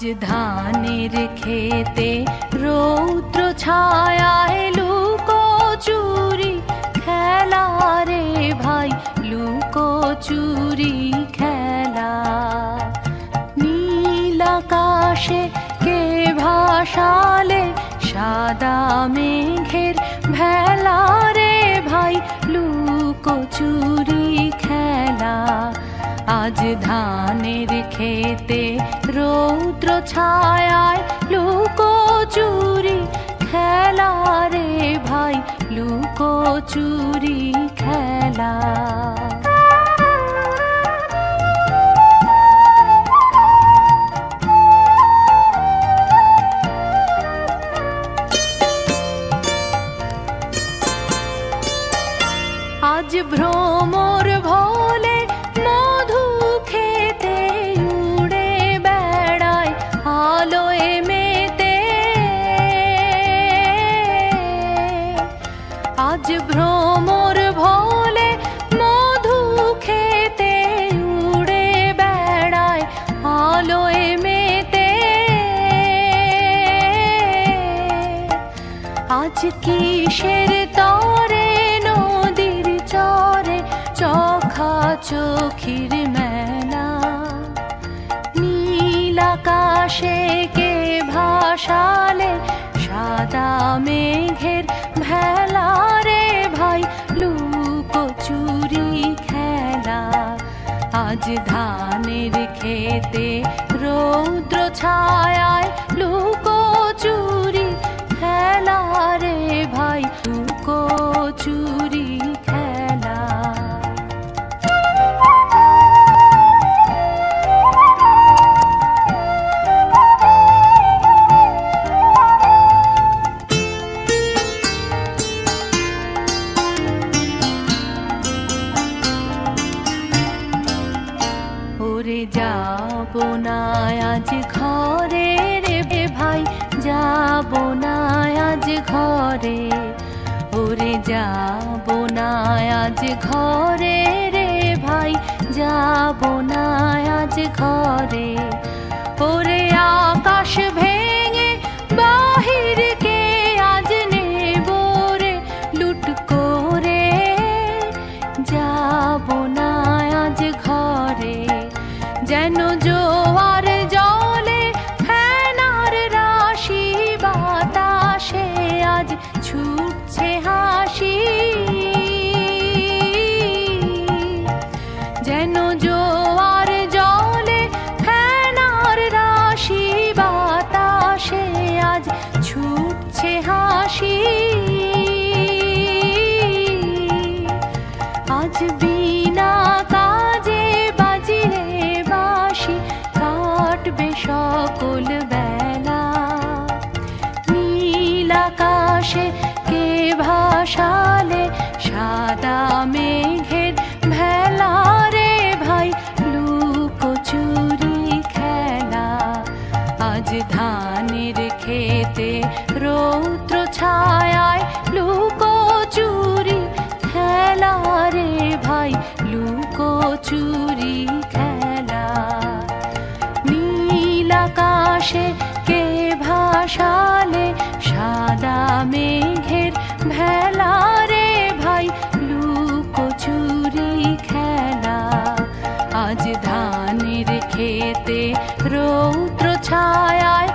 আজ ধানের খেতে রৌদ্র ছায়ায় লুকোচুরি খেলা রে ভাই, লুকোচুরি খেলা। নীল আকাশে কে ভাসালে সাদা মেঘের ভেলা রে ভাই, লুকোচুরি খেলা। আজ ধানের খেতে রৌদ্র ছায়ায় লুকোচুরি খেলা রে ভাই, লুকোচুরি খেলা। আজ ভ্রমর ভোলে মধু খেতে উড়ে বেড়ায় আলোয় মেতে। আজ ভ্রমর ভোলে মধু খেতে উড়ে বেড়ায় আলোয় মেতে। আজ কিসের তরে চোখা চোখির মেলা। নীল আকাশে কে ভাসালে সাদা মেঘের ভেলা রে ভাই, লুকোচুরি খেলা। আজ ধানের খেতে রৌদ্র ছায়ায় লুকোচুরি খেলা রে ভাই, লুকোচুরি খেলা। ওরে যাবো না আজ ঘরে রে ভাই, যাবো না আজ ঘরে। ওরে যাবো না আজ ঘরে রে ভাই, যাবো না আজ ঘরে। ওরে আকাশ ভেঙে বাহির কে আজ নেব রে লুট করে। যাবো না আজ ঘরে, যেন জোয়ার জলে ফেনার রাশি বাতাসে আজ ছুটছে হাসি। যেন জোয়ার জলে ফেনার রাশি বাতাসে আজ ছুটছে হাসি। আজ বিনা কাজে বাজিয়ে বাঁশি কাটবে সকল বেলা। নীল আকাশে কে ভাসালে সাদা মেঘের ভেলা রে ভাই, লুকোচুরি খেলা। আজ ধানের খেতে রৌদ্র ছায়ায় লুকোচুরি খেলা রে ভাই, লুকোচুরি খেলা। নীল আকাশে কে ভাসালে সাদা মেঘের ভেলা রে ভাই, লুকোচুরি খেলা। আজ ধানের খেতে রৌদ্র ছায়ায়